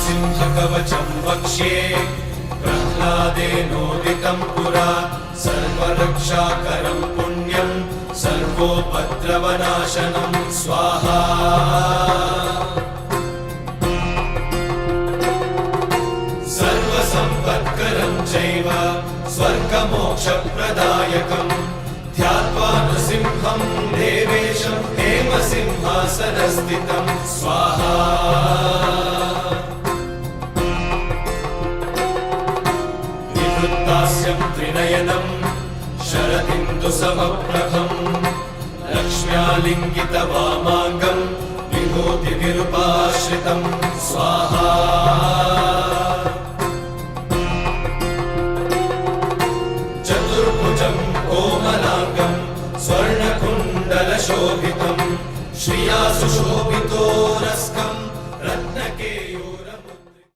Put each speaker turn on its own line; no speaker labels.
सिंहकवचं वक्ष्ये प्रह्लादेनोदितं पुरा सर्वरक्षाकरं पुण्यं सर्वोपद्रवनाशनं स्वाहा सर्वसम्पत्करं चैव स्वर्गमोक्षप्रदायकं ध्यात्वा नृसिंहं देवेशं हेमसिंहासनस्थितं स्वाहा विवृत्तास्यं त्रिनयनं शरदिन्दुसमप्रभं लक्ष्म्यालिङ्गितवामाङ्गं विभूतिविरूपाश्रितं